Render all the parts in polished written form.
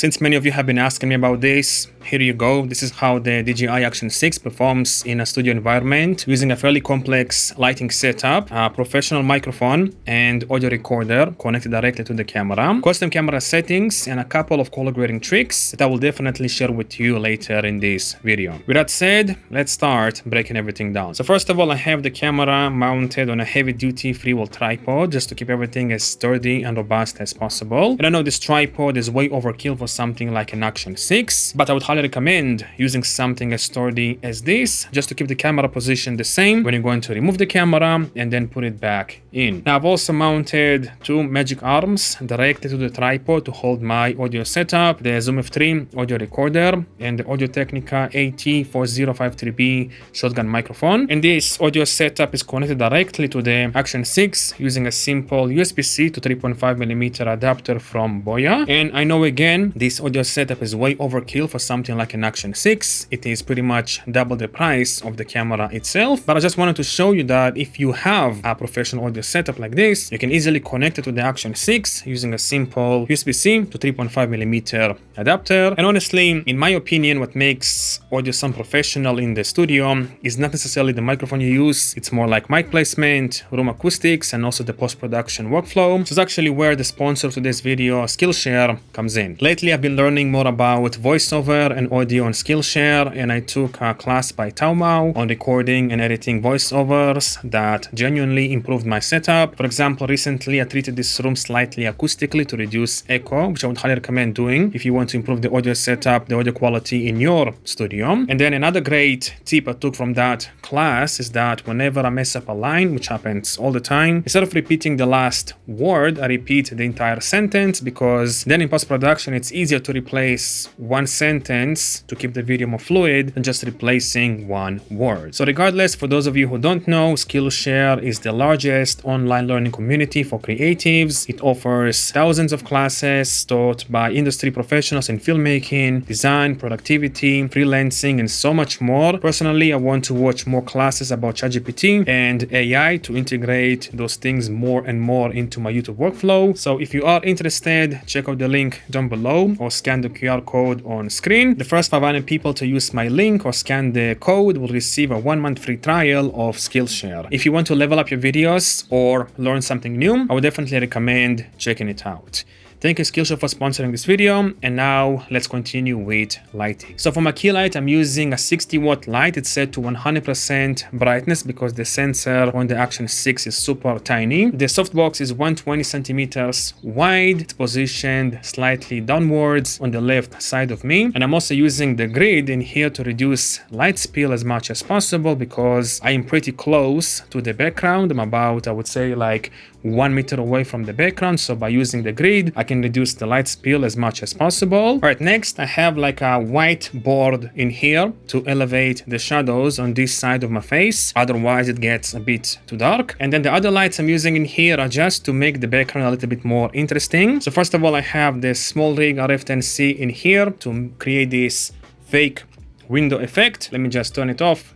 Since many of you have been asking me about this, here you go. This is how the DJI Action 6 performs in a studio environment using a fairly complex lighting setup, a professional microphone and audio recorder connected directly to the camera, custom camera settings, and a couple of color grading tricks that I will definitely share with you later in this video. With that said, let's start breaking everything down. So first of all, I have the camera mounted on a heavy-duty freewheel tripod just to keep everything as sturdy and robust as possible. And I know this tripod is way overkill for something like an Action 6, but I would highly recommend using something as sturdy as this just to keep the camera position the same when you're going to remove the camera and then put it back in. Now I've also mounted two magic arms directly to the tripod to hold my audio setup, the Zoom F3 audio recorder and the Audio Technica AT4053B shotgun microphone. And this audio setup is connected directly to the Action 6 using a simple USB-C to 3.5mm adapter from Boya. And I know again, this audio setup is way overkill for something like an Action 6. It is pretty much double the price of the camera itself, but I just wanted to show you that if you have a professional audio setup like this, you can easily connect it to the Action 6 using a simple USB-C to 3.5mm adapter. And honestly, in my opinion, what makes audio sound professional in the studio is not necessarily the microphone you use. It's more like mic placement, room acoustics, and also the post-production workflow. This is actually where the sponsor to this video, Skillshare, comes in. Lately, I've been learning more about voiceover and audio on Skillshare, and I took a class by Taomao on recording and editing voiceovers that genuinely improved my setup. For example, recently I treated this room slightly acoustically to reduce echo, which I would highly recommend doing if you want to improve the audio setup, the audio quality in your studio. And then another great tip I took from that class is that whenever I mess up a line, which happens all the time, instead of repeating the last word, I repeat the entire sentence, because then in post-production it's easier to replace one sentence to keep the video more fluid than just replacing one word. So regardless, for those of you who don't know, Skillshare is the largest online learning community for creatives. It offers thousands of classes taught by industry professionals in filmmaking, design, productivity, freelancing, and so much more. Personally, I want to watch more classes about ChatGPT and AI to integrate those things more and more into my YouTube workflow. So if you are interested, check out the link down below or scan the QR code on screen. The first 500 people to use my link or scan the code will receive a 1-month free trial of Skillshare. If you want to level up your videos or learn something new, I would definitely recommend checking it out. Thank you Skillshare for sponsoring this video, and now let's continue with lighting. So for my key light, I'm using a 60-watt light. It's set to 100% brightness because the sensor on the Action 6 is super tiny. The softbox is 120 centimeters wide. It's positioned slightly downwards on the left side of me. And I'm also using the grid in here to reduce light spill as much as possible because I am pretty close to the background. I'm about, I would say, like 1 meter away from the background. So by using the grid, I can reduce the light spill as much as possible. All right, next I have like a white board in here to elevate the shadows on this side of my face. Otherwise it gets a bit too dark. And then the other lights I'm using in here are just to make the background a little bit more interesting. So first of all, I have the small rig RF10C in here to create this fake window effect. Let me just turn it off.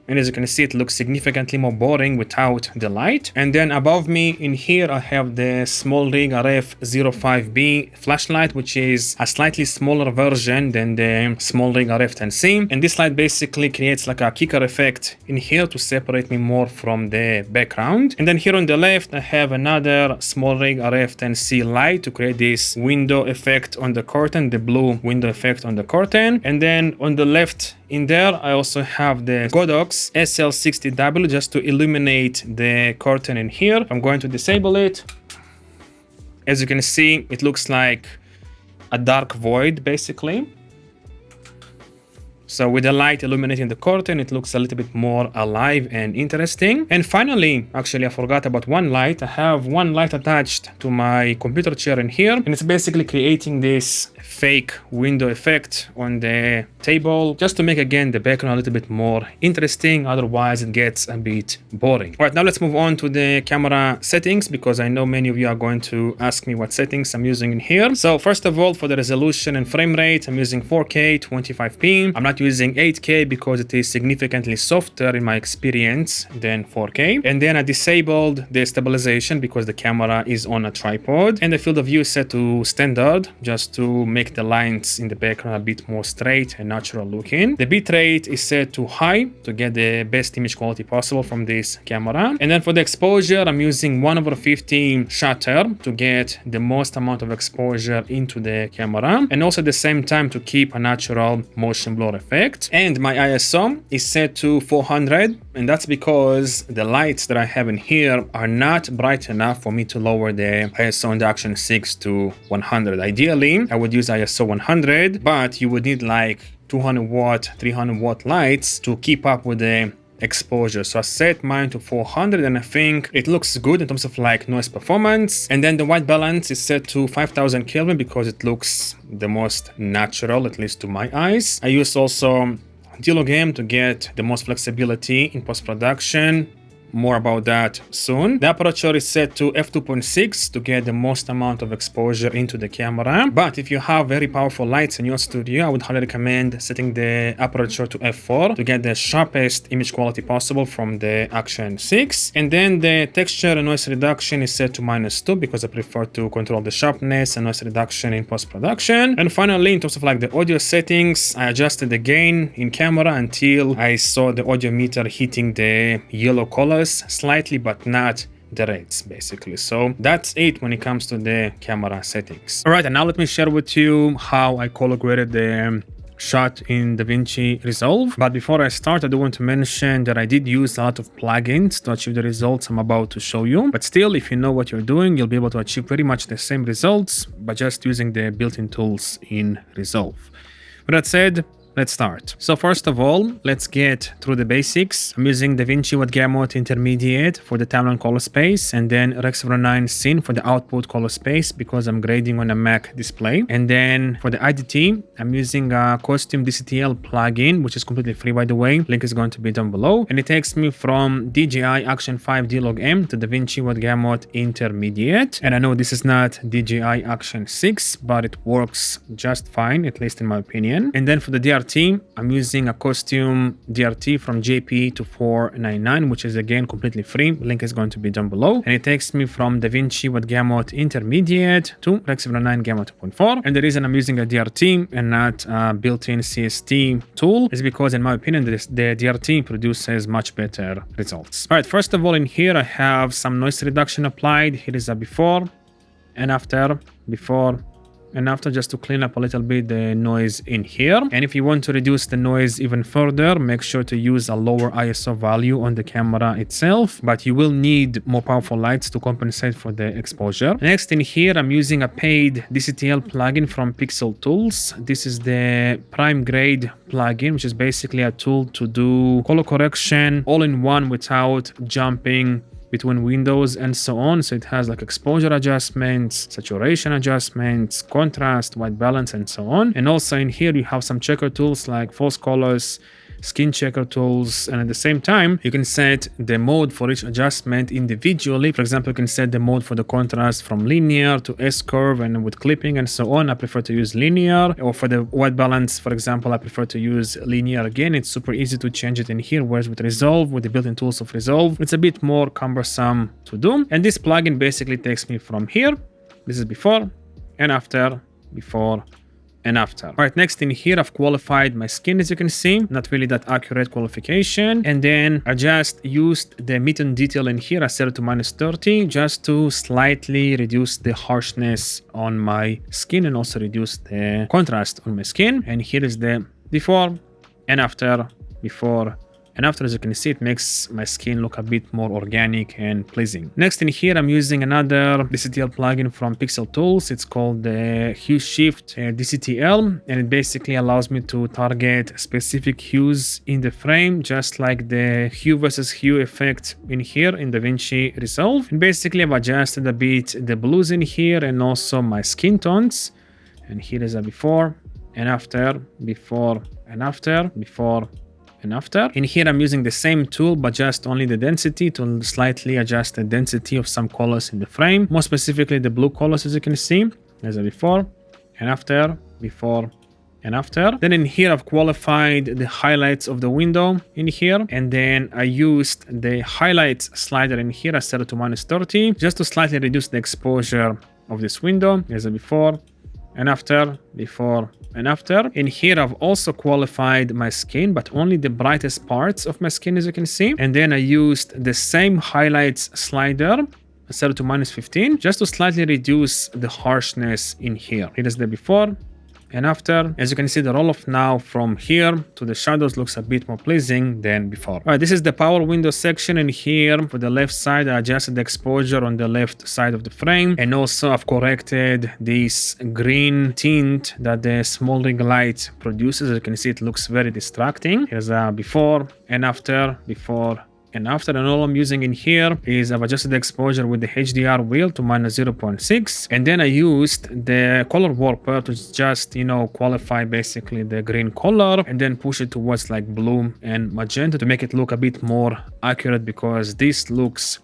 And as you can see, it looks significantly more boring without the light. And then above me in here, I have the Small Rig RF05B flashlight, which is a slightly smaller version than the Small Rig RF10C. And this light basically creates like a kicker effect in here to separate me more from the background. And then here on the left, I have another Small Rig RF10C light to create this window effect on the curtain, the blue window effect on the curtain. And then on the left in there, I also have the Godox SL60W just to illuminate the curtain in here. I'm going to disable it. As you can see, it looks like a dark void basically. So with the light illuminating the curtain, it looks a little bit more alive and interesting. And finally, actually I forgot about one light. I have one light attached to my computer chair in here, and it's basically creating this fake window effect on the table just to make again the background a little bit more interesting. Otherwise it gets a bit boring. All right, now let's move on to the camera settings because I know many of you are going to ask me what settings I'm using in here. So first of all, for the resolution and frame rate, I'm using 4K 25p. I'm not using 8K because it is significantly softer in my experience than 4K. And then I disabled the stabilization because the camera is on a tripod. And the field of view is set to standard just to make the lines in the background a bit more straight and natural looking. The bitrate is set to high to get the best image quality possible from this camera. And then for the exposure, I'm using 1/50 shutter to get the most amount of exposure into the camera, and also at the same time to keep a natural motion blur effect. And my ISO is set to 400, and that's because the lights that I have in here are not bright enough for me to lower the ISO in the Action 6 to 100. Ideally, I would use ISO 100, but you would need like 200 watt, 300 watt lights to keep up with the exposure. So I set mine to 400 and I think it looks good in terms of like noise performance. And then the white balance is set to 5000 Kelvin because it looks the most natural, at least to my eyes. I use also D-Log to get the most flexibility in post-production. More about that soon. The aperture is set to f2.6 to get the most amount of exposure into the camera. But if you have very powerful lights in your studio, I would highly recommend setting the aperture to f4 to get the sharpest image quality possible from the Action 6. And then the texture and noise reduction is set to -2 because I prefer to control the sharpness and noise reduction in post-production. And finally, in terms of like the audio settings, I adjusted the gain in camera until I saw the audio meter hitting the yellow color slightly, but not the reds, basically. So that's it when it comes to the camera settings. All right, and now let me share with you how I color graded the shot in DaVinci Resolve. But before I start, I do want to mention that I did use a lot of plugins to achieve the results I'm about to show you. But still, if you know what you're doing, you'll be able to achieve pretty much the same results by just using the built-in tools in Resolve. With that said, let's start. So first of all, let's get through the basics. I'm using DaVinci Wide Gamut Intermediate for the timeline color space, and then Rec. 9 Scene for the output color space because I'm grading on a Mac display. And then for the IDT, I'm using a Costume DCTL plugin, which is completely free, by the way. Link is going to be down below. And it takes me from DJI Action 5 D-Log to DaVinci Wide Gamut Intermediate. And I know this is not DJI Action 6, but it works just fine, at least in my opinion. And then for the DRT, I'm using a Costume DRT from JP to 499, which is again completely free. Link is going to be down below. And it takes me from DaVinci Wide Gamut Intermediate to Rec. 9 Gamut 2.4. And the reason I'm using a DRT and not a built-in CST tool is because, in my opinion, the DRT produces much better results. All right, first of all, in here I have some noise reduction applied. Here is a before and after, before and after, just to clean up a little bit the noise in here. And if you want to reduce the noise even further, make sure to use a lower ISO value on the camera itself, but you will need more powerful lights to compensate for the exposure. Next in here, I'm using a paid DCTL plugin from Pixel Tools. This is the Prime Grade plugin, which is basically a tool to do color correction all in one without jumping between windows and so on. So it has like exposure adjustments, saturation adjustments, contrast, white balance, and so on. And also in here you have some checker tools like false colors, skin checker tools, and at the same time you can set the mode for each adjustment individually. For example, you can set the mode for the contrast from linear to S-curve and with clipping and so on. I prefer to use linear, or for the white balance, for example, I prefer to use linear. Again, it's super easy to change it in here, whereas with Resolve, with the built-in tools of Resolve, it's a bit more cumbersome to do. And this plugin basically takes me from here. This is before and after, before and after. All right, next in here, I've qualified my skin, as you can see. Not really that accurate qualification. And then I just used the mitten detail in here. I set it to -30 just to slightly reduce the harshness on my skin and also reduce the contrast on my skin. And here is the before and after, before and after. As you can see, it makes my skin look a bit more organic and pleasing. Next in here, I'm using another DCTL plugin from Pixel Tools. It's called the Hue Shift DCTL, and it basically allows me to target specific hues in the frame, just like the hue versus hue effect in here in DaVinci Resolve. And basically, I've adjusted a bit the blues in here and also my skin tones. And here is a before and after, before and after, before and after. In here, I'm using the same tool, but just only the density to slightly adjust the density of some colors in the frame. More specifically, the blue colors, as you can see. There's a before and after, before and after. Then in here, I've qualified the highlights of the window in here. And then I used the highlights slider in here. I set it to -30 just to slightly reduce the exposure of this window. Here's a before and after, before and after. In here, I've also qualified my skin, but only the brightest parts of my skin, as you can see. And then I used the same highlights slider. I set it to -15 just to slightly reduce the harshness in here. Here is the before and after. As you can see, the roll-off now from here to the shadows looks a bit more pleasing than before. All right, this is the power window section, and here for the left side, I adjusted the exposure on the left side of the frame, and also I've corrected this green tint that the smoldering light produces. As you can see, it looks very distracting. Here's a before and after, before and after. And all I'm using in here is I've adjusted the exposure with the HDR wheel to -0.6, and then I used the color warper to just, you know, qualify basically the green color and then push it towards like blue and magenta to make it look a bit more accurate, because this looks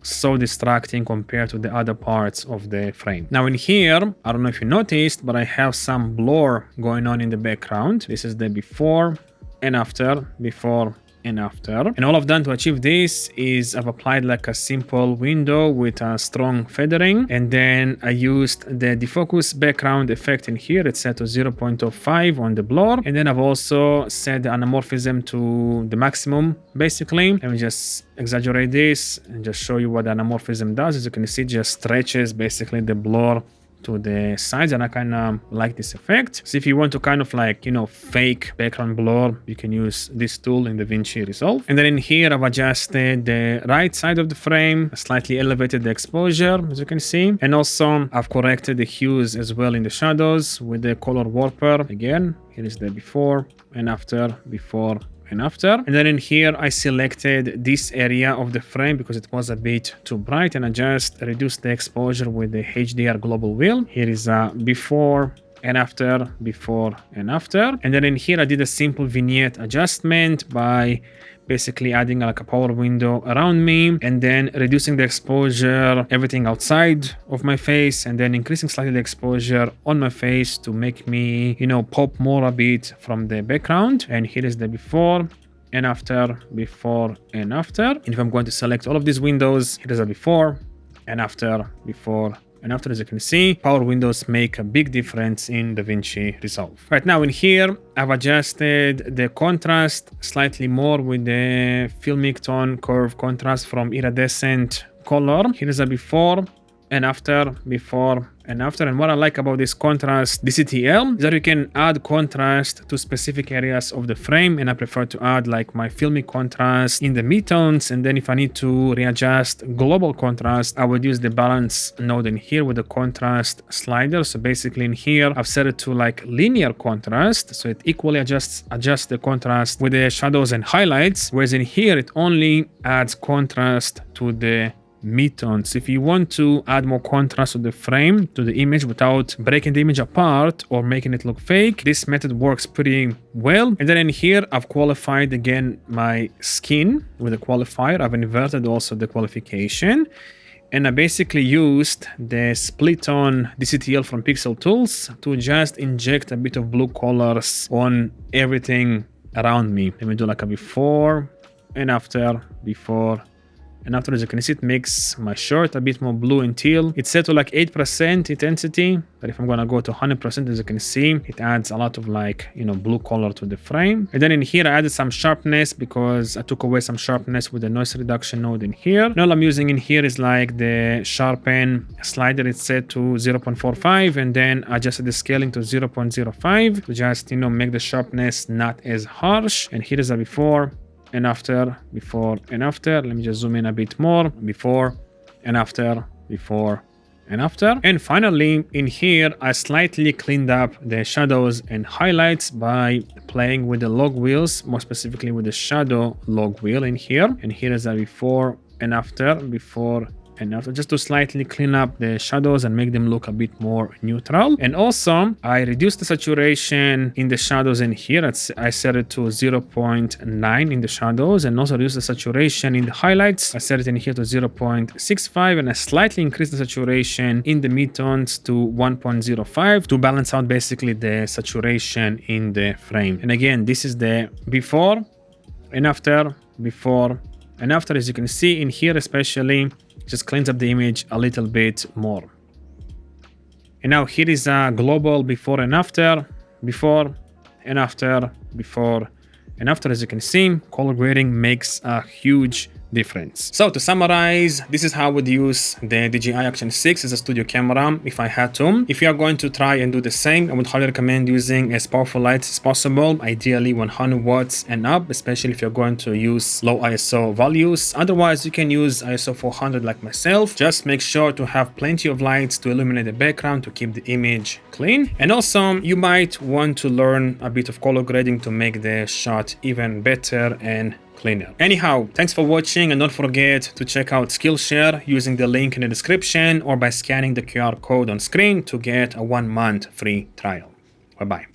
so distracting compared to the other parts of the frame. Now in here, I don't know if you noticed, but I have some blur going on in the background. This is the before and after, before and after. And all I've done to achieve this is I've applied like a simple window with a strong feathering, and then I used the defocus background effect in here. It's set to 0.05 on the blur, and then I've also set the anamorphism to the maximum basically. Let me just exaggerate this and just show you what the anamorphism does. As you can see, it just stretches basically the blur to the sides, and I kind of like this effect. So if you want to kind of like, you know, fake background blur, you can use this tool in DaVinci Resolve. And then in here, I've adjusted the right side of the frame, slightly elevated the exposure, as you can see. And also I've corrected the hues as well in the shadows with the color warper. Again, here is the before and after, before and after. And then in here, I selected this area of the frame because it was a bit too bright, and I just reduced the exposure with the HDR global wheel. Here is a before and after, before and after. And then in here, I did a simple vignette adjustment by basically adding like a power window around me, and then reducing the exposure, everything outside of my face, and then increasing slightly the exposure on my face to make me, you know, pop more a bit from the background. And here is the before and after, before and after. And if I'm going to select all of these windows, here is a before and after, before and after. As you can see, power windows make a big difference in DaVinci Resolve. Right now in here, I've adjusted the contrast slightly more with the filmic tone curve contrast from iridescent color. Here is a before and after, before and after. And what I like about this contrast DCTL is that you can add contrast to specific areas of the frame, and I prefer to add like my filmic contrast in the midtones, and then if I need to readjust global contrast, I would use the balance node in here with the contrast slider. So basically in here, I've set it to like linear contrast, so it equally adjusts the contrast with the shadows and highlights, whereas in here it only adds contrast to the midtones. If you want to add more contrast to the frame, to the image, without breaking the image apart or making it look fake, this method works pretty well. And then in here, I've qualified again my skin with a qualifier. I've inverted also the qualification, and I basically used the split on DCTL from Pixel Tools to just inject a bit of blue colors on everything around me. Let me do like a before and after, before and after. As you can see, it makes my shirt a bit more blue and teal. It's set to like 8% intensity, but if I'm gonna go to 100%, as you can see, it adds a lot of like, you know, blue color to the frame. And then in here, I added some sharpness because I took away some sharpness with the noise reduction node in here. And all I'm using in here is like the sharpen slider. It's set to 0.45, and then I adjusted the scaling to 0.05 to just, you know, make the sharpness not as harsh. And here is a before and after, before and after. Let me just zoom in a bit more. Before and after, before and after. And finally, in here, I slightly cleaned up the shadows and highlights by playing with the log wheels, more specifically with the shadow log wheel in here. And here is a before and after, before and after, just to slightly clean up the shadows and make them look a bit more neutral. And also I reduced the saturation in the shadows in here. I set it to 0.9 in the shadows, and also reduce the saturation in the highlights. I set it in here to 0.65, and I slightly increased the saturation in the midtones to 1.05 to balance out basically the saturation in the frame. And again, this is the before and after, before and after. As you can see in here, especially, just cleans up the image a little bit more. And now here is a global before and after, before and after, before and after. As you can see, color grading makes a huge difference. So to summarize, this is how I would use the DJI Action 6 as a studio camera if I had to. If you are going to try and do the same, I would highly recommend using as powerful lights as possible, ideally 100 watts and up, especially if you're going to use low ISO values. Otherwise, you can use ISO 400 like myself. Just make sure to have plenty of lights to illuminate the background to keep the image clean. And also, you might want to learn a bit of color grading to make the shot even better and cleaner. Anyhow, thanks for watching, and don't forget to check out Skillshare using the link in the description or by scanning the QR code on screen to get a 1-month free trial. Bye bye.